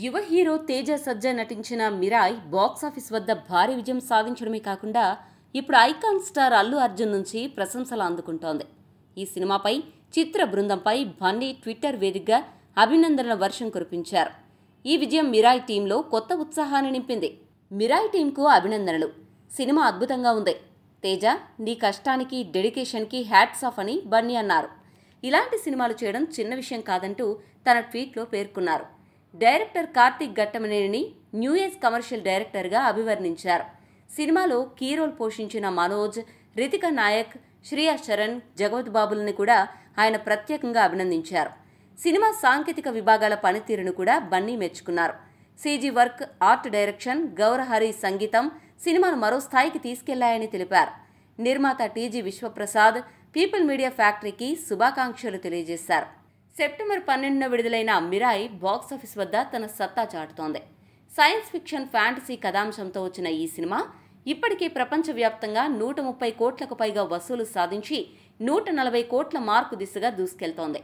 యువ హీరో తేజ సజ్జా నటించిన Mirai box office వద్ద భారీ విజయం సాధించడమే కాకుండా ఇప్పుడు ఐకాన్ స్టార్ అల్లు అర్జున్ నుంచి ప్రశంసలు అందుకుంటోంది. ఈ సినిమాపై చిత్ర బృందంపై బన్నీ ట్విట్టర్ వేదికగా అభినందనల వర్షం కురిపించారు. ఈ విజయం మిరాయ్ టీంలో కొత్త ఉత్సాహాన్ని నింపింది. మిరాయ్ టీంకు అభినందనలు. సినిమా అద్భుతంగా ఉంది. తేజ, నీ కష్టానికి డెడికేషన్కి హ్యాట్స్ ఆఫ్ అని బన్నీ అన్నారు. ఇలాంటి సినిమాలు చేయడం చిన్న విషయం కాదంటూ తన ట్వీట్లో పేర్కొన్నారు. డైరెక్టర్ కార్తిక్ ఘట్టమనేనిని న్యూ ఏజ్ కమర్షియల్ డైరెక్టర్గా అభివర్ణించారు. సినిమాలో కీ రోల్ పోషించిన మనోజ్, రితికా నాయక్, శ్రియా శరణ్, జగవత్ బాబులని కూడా ఆయన ప్రత్యేకంగా అభినందించారు. సినిమా సాంకేతిక విభాగాల పనితీరును కూడా బన్నీ మెచ్చుకున్నారు. CG work, art direction, Gaurahari సంగీతం సినిమాను మరో స్థాయికి తీసుకెళ్లాయని తెలిపారు. నిర్మాత టీజీ విశ్వప్రసాద్ పీపుల్ మీడియా ఫ్యాక్టరీకి శుభాకాంక్షలు తెలియజేశారు. సెప్టెంబర్ 12న విడుదలైన మిరాయ్ బాక్సాఫీస్ వద్ద తన సత్తా చాటుతోంది. సైన్స్ ఫిక్షన్ ఫ్యాంటసీ కథాంశంతో వచ్చిన ఈ సినిమా ఇప్పటికే ప్రపంచవ్యాప్తంగా 130 కోట్లకు పైగా వసూలు సాధించి 140 కోట్ల మార్కు దిశగా దూసుకెళ్తోంది.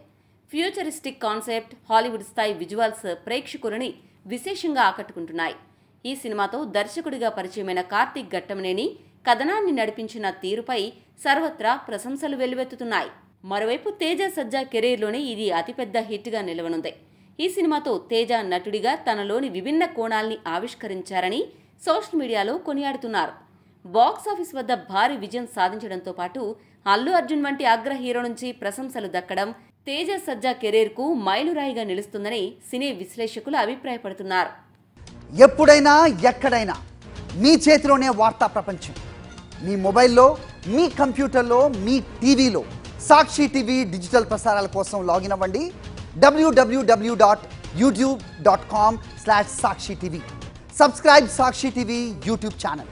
ఫ్యూచరిస్టిక్ కాన్సెప్ట్, హాలీవుడ్ స్థాయి విజువల్స్ ప్రేక్షకులని విశేషంగా ఆకట్టుకుంటున్నాయి. ఈ సినిమాతో దర్శకుడిగా పరిచయమైన కార్తిక్ ఘట్టమనేని కథనాన్ని నడిపించిన తీరుపై సర్వత్రా ప్రశంసలు వెల్లువెత్తుతున్నాయి. మరోవైపు తేజ సజ్జా కెరీర్లోనే ఇది అతిపెద్ద హిట్గా నిలవనుంది. ఈ సినిమాతో తేజ నటుడిగా తనలోని విభిన్న కోణాల్ని ఆవిష్కరించారని సోషల్ మీడియాలో కొనియాడుతున్నారు. బాక్సాఫీస్ వద్ద భారీ విజయం సాధించడంతో పాటు అల్లు అర్జున్ వంటి అగ్ర హీరో నుంచి ప్రశంసలు దక్కడం తేజ సజ్జా కెరీర్కు మైలురాయిగా నిలుస్తుందని సినీ విశ్లేషకులు అభిప్రాయపడుతున్నారు. ఎప్పుడైనా ఎక్కడైనా మీ చేతిలోనే వార్తా ప్రపంచం. మీ మొబైల్లో, మీ కంప్యూటర్లో, మీ టీవీలో సాక్షి టీవీ డిజిటల్ ప్రసారాల కోసం లాగిన్ అవ్వండి. www.youtube.com/sakshi tv. Subscribe Sakshi TV YouTube channel.